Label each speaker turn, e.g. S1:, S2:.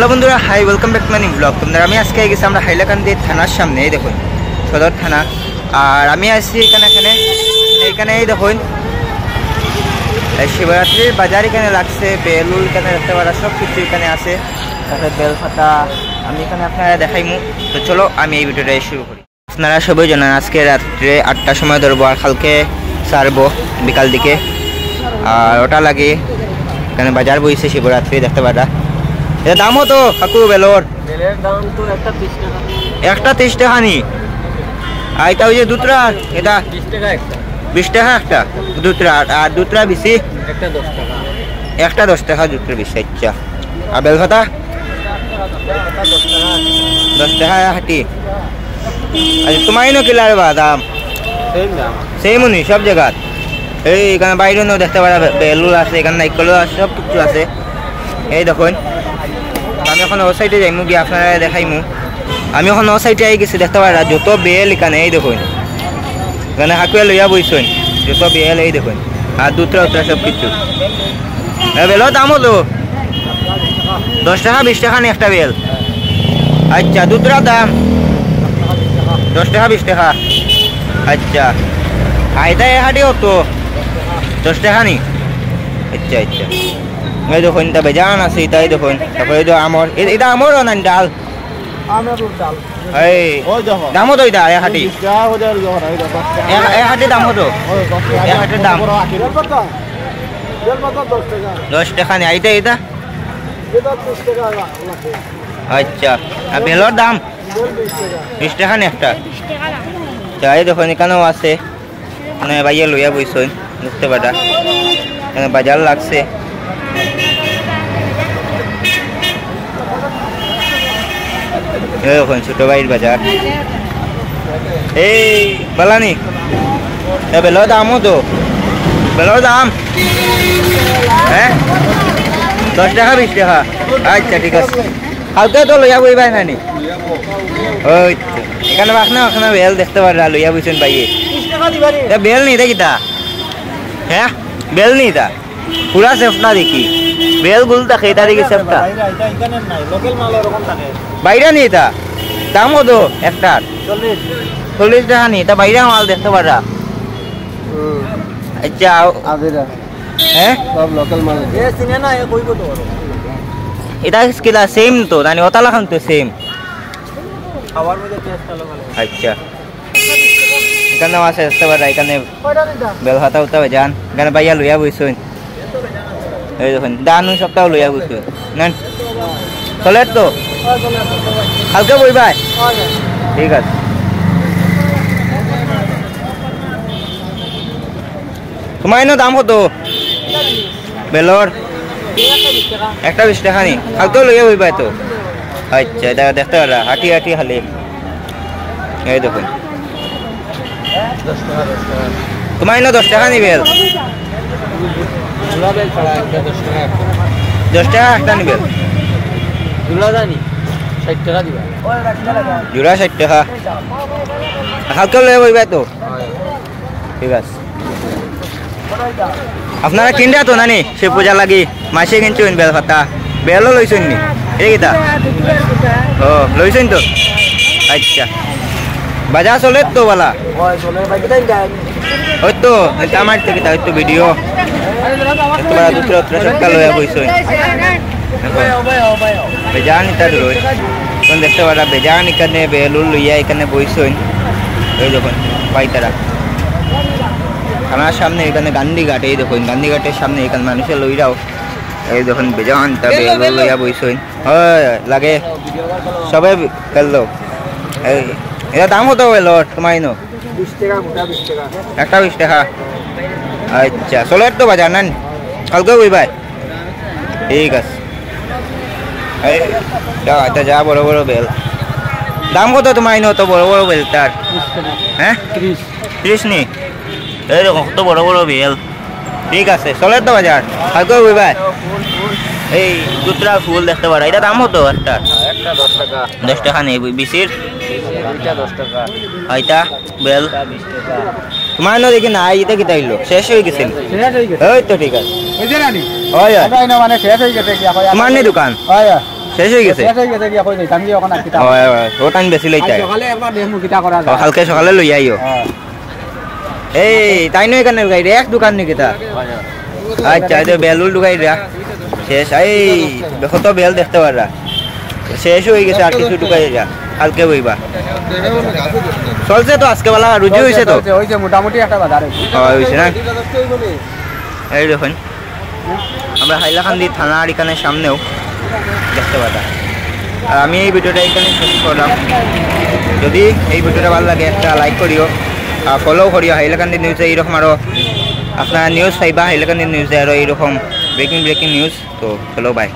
S1: Hello বন্ধুরা, hi welcome back to my new blog. তোমরা আমি আজকে গেছি আমরা হাইলাকান্দি থানার সামনে, এই দেখুন সদর থানা। আর আমি আসছি এখানে এই দেখুন শিবরাত্রির বাজার এখানে লাগছে, বেলুল এখানে দেখতে পারা, সব কিছু এখানে আছে, তারপরে বেল ফাটা আমি এখানে আপনারা দেখাইমু। তো চলো আমি এই ভিডিওটা শুরু করি। আপনারা সবাই জানেন আজকে রাত্রে 8টার সময় ধরবো আর কালকে ছাড়বো বিকাল দিকে। আর ওটা লাগে এখানে বাজার বইছে শিবরাত্রি দেখতে পারা। এর দাম হতো কাকু বেলর একটা 30 টাকা নি। আর এটা ওই যে দুতরা এটা 20 টাকা একটা দুতরা, আর দুতরা বেশি একটা 10 টাকা দুতরা বেশি। আচ্ছা, আর বেলফাতা 10 টাকা হাঁটি। আচ্ছা তোমার নো কিলার বা দাম সেই মনি সব জায়গা। এই এখানে বাইরে নো দেখতে পারা বেলুল আছে, এখানে নাইকলও আছে, সব কিছু আছে। এই দেখুন আমি এখন ও সাইডে যাইমু গিয়ে আপনারা দেখাইমু। আমি এখন ও সাইডে আই গেছি দেখতে পারা যত বেল এখানে, এই দেখুন এখানে হাকুয়া লইয়া বইছেন যত বেল, এই দেখুন আর দুতরা উতরা সব কিছু। বেলের দাম হলো 10 টাকা 20 টাকা নি একটা বেল। আচ্ছা দুতরার দাম 10 টাকা 20 টাকা। আচ্ছা আইটা এ হাঁটি হতো 10 টাকা নি। আচ্ছা আচ্ছা এই দেখুন এটা বেজান আছে, এটাই দেখুন। তারপরে এই আমর, এটা আমর না ডাল এই দাম হতো এটা এ হাঁটি দাম হতো এ হাঁটির দাম 10 টাকা নি। আইটা এটা আচ্ছা আর বেলর দাম 20 টাকা নি একটা। এই দেখুন এখানেও আছে, মানে বাইয়া লইয়া বইছেন দেখতে পারা, এখানে বাজার লাগছে। এখন ছোট ভাইয়ের বাজার এই বালানি বেলের দামও তো বেলের দাম হ্যাঁ 10 টাকা 20 টাকা। আচ্ছা ঠিক আছে, কালকে তো লইয়া বইবাই নানি। ওই এখানে বাখনা বেল দেখতে পারা লইয়া বইছেন ভাইয়ে। বেল নি দেখিতা হ্যাঁ বেল নি তা পুরা সেফটা দেখি বেল গুল থাকে, এটা দেখি সেফটা বাইরে নি। তা দাম কত একটা 40 টাকা নি। তা বাইরে মাল দেখতে পারা। আচ্ছা হ্যাঁ এটা কিলা সেম তো জানি ওতালা খান তো সেম। আচ্ছা এখানে আছে দেখতে পারা, এখানে বেল হাতা উতা যান, এখানে বাইয়া লইয়া বইছেন। এই দেখুন দানু সপ্তাহ লইয়া বইছেন না চলে তো কালকে বইবাই। ঠিক আছে তোমার এনে দাম কত বেলর একটা 20 টাকা নি। কালকেও লইয়া বইবাই তো। আচ্ছা দেখতে পারা হাঁটি হাঁটি খালি। এই দেখুন তোমার এনে 10 টাকা নি বেল 10 টাকা একটা নি বেল জোড়া 60 টাকা। কালকে লইয়া বইবাই তো। ঠিক আছে আপনারা কিনরা তো নানি সে পূজা লাগি মাসে কিনছেন বেল পাতা বেলও লইছেন নি এইটা? ও লইছেন তো। আচ্ছা বাজার চলে তো বলা ওই তো আমার থেকে তাই তো ভিডিও তোমরা দুটো সপ্তাহ লইয়া বইছেন বেজান ইটা রই কোন দেখতে পারা বেজান এখানে বেলুল লইয়া এখানে বইছেন। এই দেখুন পাইতারা আমার সামনে এখানে গান্ধীঘাট, এই দেখুন গান্ধীঘাটের সামনে এখানে মানুষের লইরাও এই দেখুন বেজান তা বেলুল লইয়া বইছেন। হয় লাগে সবে ফেললো। এটা দাম হতো বেলর তোমার নো 20 টাকা একটা 20 টাকা। আচ্ছা চলে তো বাজার না কালকে বইবাই। ঠিক আছে এটা যা বড় বড় বেল দাম কত তোমার নো তো বড় বড় বেল তার হ্যাঁ 30 নি। এই দেখো কত বড় বড় বেল। ঠিক আছে চলে তো বাজার কালকে বইবাই। এই দুতরা ফুল দেখতে পারা, এটা দাম হতো একটা 10 টাকা নেই বিশির 10 টাকা। আইটা বেল তোমার নো দেখি না এটা কি তাইলো শেষ হয়ে গেছিল। ওই তো ঠিক আছে তোমার নি দোকান শেষ হয়ে গেছে
S2: শেষ হয়ে গেছে কি কই যাইতাম কি ওখানে কিতা
S1: হয় হয় ও টাইম বেশি লইতে
S2: সকালে একবার দেখমু কিতা করা যায়
S1: কালকে সকালে লই আইও এই তাই নয় কেন গাড়ি এক দোকান নাকি তা আচ্ছা এই বেলুল ঢুকাই রা শেষ এই দেখো তো বেল দেখতে পাররা শেষ হয়ে গেছে আর কিছু ঢুকাই যা কালকে বইবা চলছে তো আজকে বেলা রুজি হয়েছে তো
S2: হইছে মোটামুটি একটা বাজার
S1: হয়েছে না এই দেখুন আমরা হাইলাকান্দি থানার এখানে সামনেও দেখতে পাতা আর আমি এই ভিডিওটা এখানে শেষ করলাম যদি এই ভিডিওটা ভালো লাগে একটা লাইক করিও আর ফলো করিও হাইলাকান্দি নিউজে এইরকম আরও আপনারা নিউজ পাইবা হাইলাকান্দি নিউজে আরও এইরকম ব্রেকিং নিউজ তো চলো বাই